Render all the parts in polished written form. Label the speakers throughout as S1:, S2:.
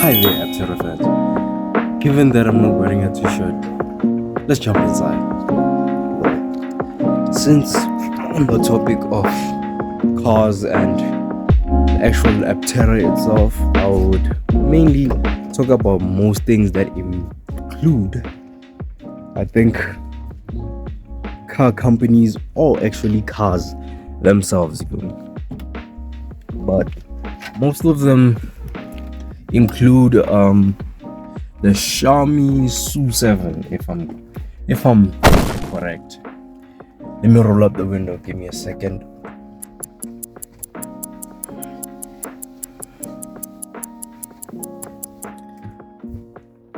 S1: Hi there, Aptera fans. Given that I'm not wearing a t-shirt, let's jump inside. Since on the topic of cars and the actual Aptera itself, I would mainly talk about most things that include, I think, car companies or actually cars themselves. But most of them include the Xiaomi SU7, if I'm correct. Let me roll up the window, give me a second.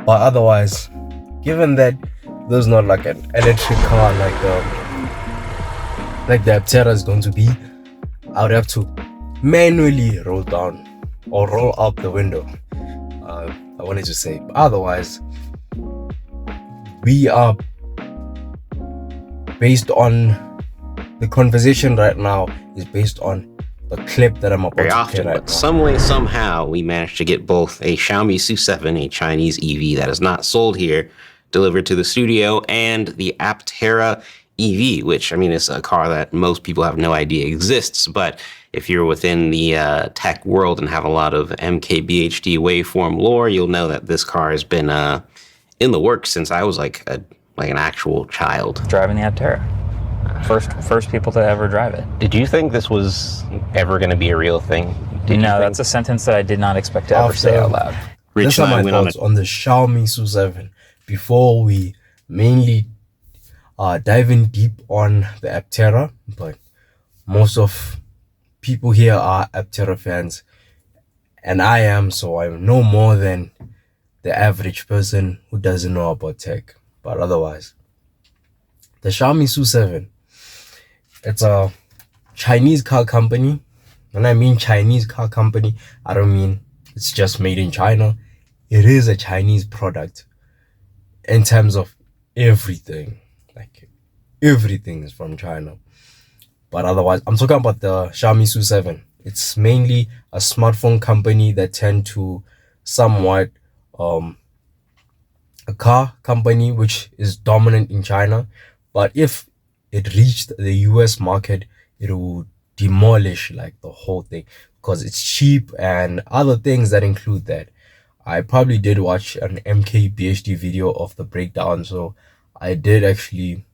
S1: But otherwise, given that there's not like an electric car like the Aptera is going to be, I would have to manually roll down or roll up the window. I wanted to say, but otherwise, we are based on the conversation right now is based on the clip that I'm about
S2: very
S1: to
S2: often,
S1: play right
S2: but
S1: now.
S2: some way, somehow, we managed to get both a Xiaomi SU7, a Chinese EV that is not sold here, delivered to the studio, and the Aptera EV, which, I mean, is a car that most people have no idea exists, but if you're within the tech world and have a lot of MKBHD waveform lore, you'll know that this car has been in the works since I was like an actual child.
S3: Driving the Aptera. First people to ever drive it.
S2: Did you think this was ever going to be a real thing?
S3: No, that's a sentence that I did not expect to ever say out loud.
S1: These are my thoughts on the Xiaomi SU7 before we mainly dive in deep on the Aptera, but most of people here are Aptera fans, and I am, so I know more than the average person who doesn't know about tech. But otherwise, the Xiaomi SU7, it's a Chinese car company. When I mean Chinese car company, I don't mean it's just made in China. It is a Chinese product in terms of everything. Like everything is from China. But otherwise, I'm talking about the Xiaomi SU7. It's mainly a smartphone company that tend to somewhat a car company which is dominant in China. But if it reached the US market, it would demolish like the whole thing because it's cheap and other things that include that. I probably did watch an MKBHD video of the breakdown, so I did actually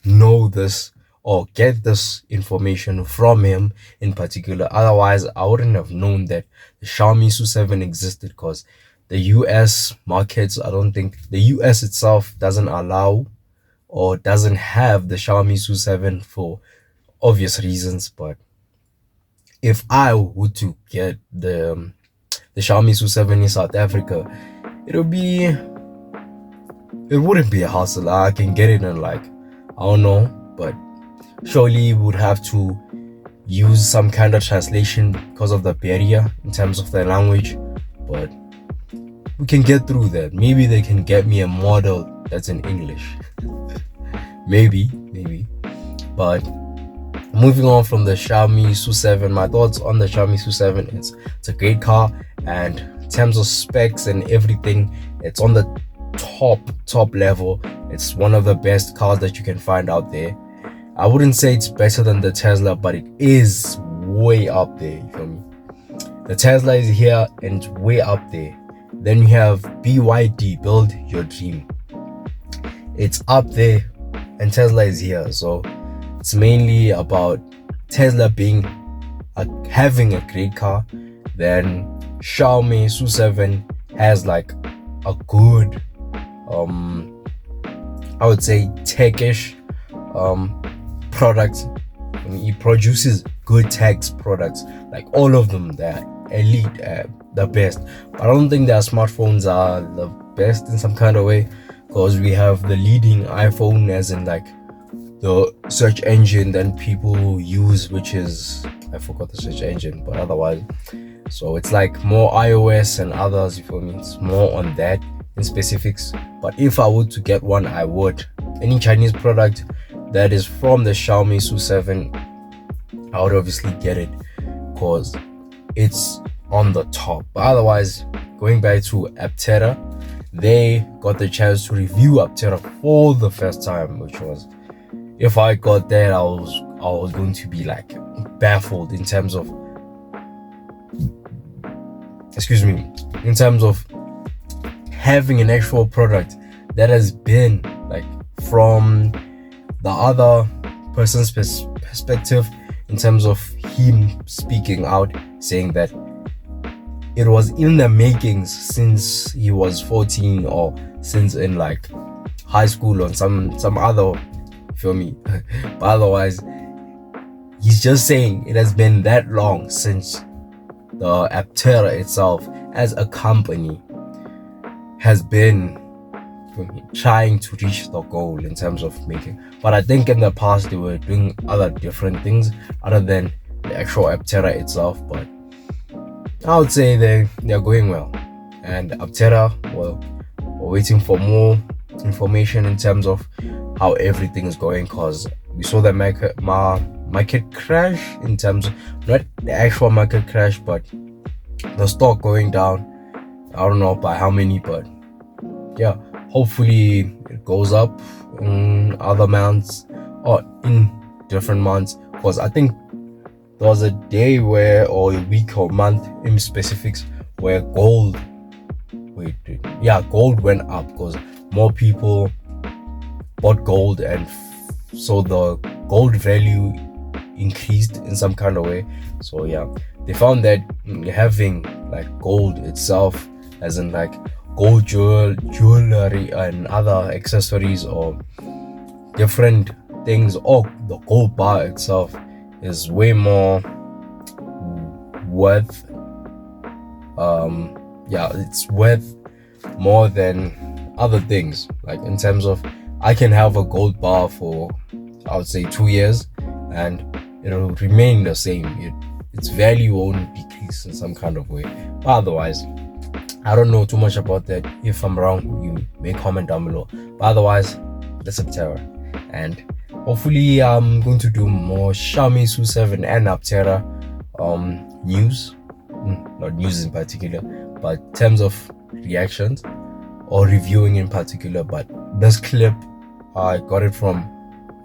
S1: know this or get this information from him in particular. Otherwise, I wouldn't have known that the Xiaomi SU7 existed because the US markets, I don't think the US itself doesn't allow or doesn't have the Xiaomi SU7 for obvious reasons. But if I were to get the Xiaomi SU7 in South Africa, it wouldn't be a hassle. I can get it in like, I don't know, but surely would have to use some kind of translation because of the barrier in terms of the language, but we can get through that. Maybe they can get me a model that's in English. maybe. But moving on from the Xiaomi SU7, my thoughts on the Xiaomi SU7, it's a great car, and in terms of specs and everything, it's on the top level. It's one of the best cars that you can find out there. I wouldn't say it's better than the Tesla, but it is way up there. You feel me? The Tesla is here and it's way up there. Then you have BYD, Build Your Dream. It's up there and Tesla is here. So it's mainly about Tesla having a great car. Then Xiaomi SU7 has like a good I would say techish products. I mean, it produces good tech products, like all of them. They're elite, the best. But I don't think their smartphones are the best in some kind of way, because we have the leading iPhone, as in like the search engine that people use, which is, I forgot the search engine, but otherwise, so it's like more iOS and others. You feel me? It's more on that in specifics. But if I were to get one, I would. Any Chinese product that is from the Xiaomi SU7, I would obviously get it because it's on the top. But otherwise, going back to Aptera, they got the chance to review Aptera for the first time, which was, if I got that, I was going to be like baffled in terms of, in terms of having an actual product that has been like from the other person's perspective, in terms of him speaking out, saying that it was in the makings since he was 14, or since in like high school or some other, feel me? But otherwise, he's just saying it has been that long since the Aptera itself as a company has been trying to reach the goal in terms of making. But I think in the past they were doing other different things other than the actual Aptera itself. But I would say they're going well. And Aptera, well, we're waiting for more information in terms of how everything is going, because we saw the market crash, in terms of not the actual market crash, but the stock going down. I don't know by how many, but yeah, hopefully it goes up in other months or in different months, because I think there was a day where, or a week or month in specifics, where gold went up because more people bought gold, and so the gold value increased in some kind of way. So yeah, they found that having like gold itself, as in like gold jewelry and other accessories or different things, or the gold bar itself, is way more worth it's worth more than other things. Like in terms of, I can have a gold bar for, I would say, 2 years and it'll remain the same. Its value won't decrease in some kind of way. But otherwise, I don't know too much about that. If I'm wrong, you may comment down below. But otherwise, that's Aptera. And hopefully I'm going to do more Xiaomi SU7 and Aptera news. Not news in particular, but in terms of reactions or reviewing in particular. But this clip, I got it from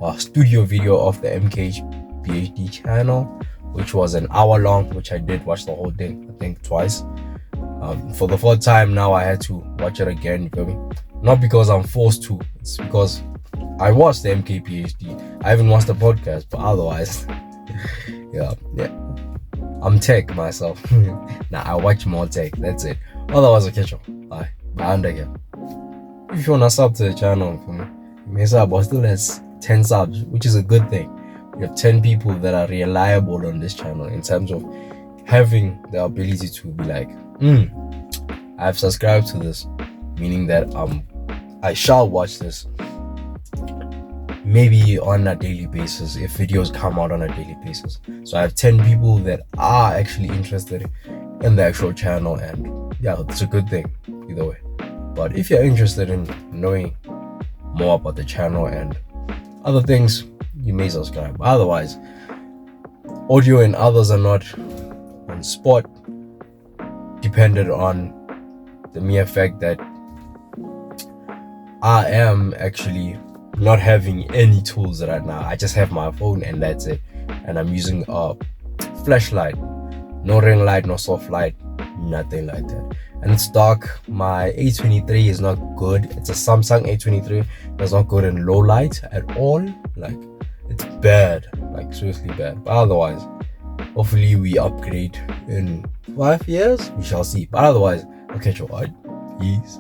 S1: a studio video of the MKH PhD channel, which was an hour long, which I did watch the whole thing, I think twice. For the fourth time now, I had to watch it again, you feel me? Not because I'm forced to, it's because I watched the MK PhD. I haven't watched the podcast, but otherwise, yeah. I'm tech myself. Nah, I watch more tech, that's it. Otherwise, I'll catch you. Bye. Bye, again. If you wanna sub to the channel, you may sub, but still has 10 subs, which is a good thing. We have 10 people that are reliable on this channel in terms of having the ability to be like, I've subscribed to this, meaning that I shall watch this maybe on a daily basis if videos come out on a daily basis. So I have 10 people that are actually interested in the actual channel, and yeah, it's a good thing either way. But if you're interested in knowing more about the channel and other things, you may subscribe. But otherwise, audio and others are not on spot, dependent on the mere fact that I am actually not having any tools right now. I just have my phone and that's it, and I'm using a flashlight, no ring light, no soft light, nothing like that. And it's dark. My A23 is not good. It's a Samsung A23. It's not good in low light at all. Like, it's bad, like seriously bad. But otherwise, hopefully we upgrade in 5 years, we shall see. But otherwise, I'll catch you all. Peace.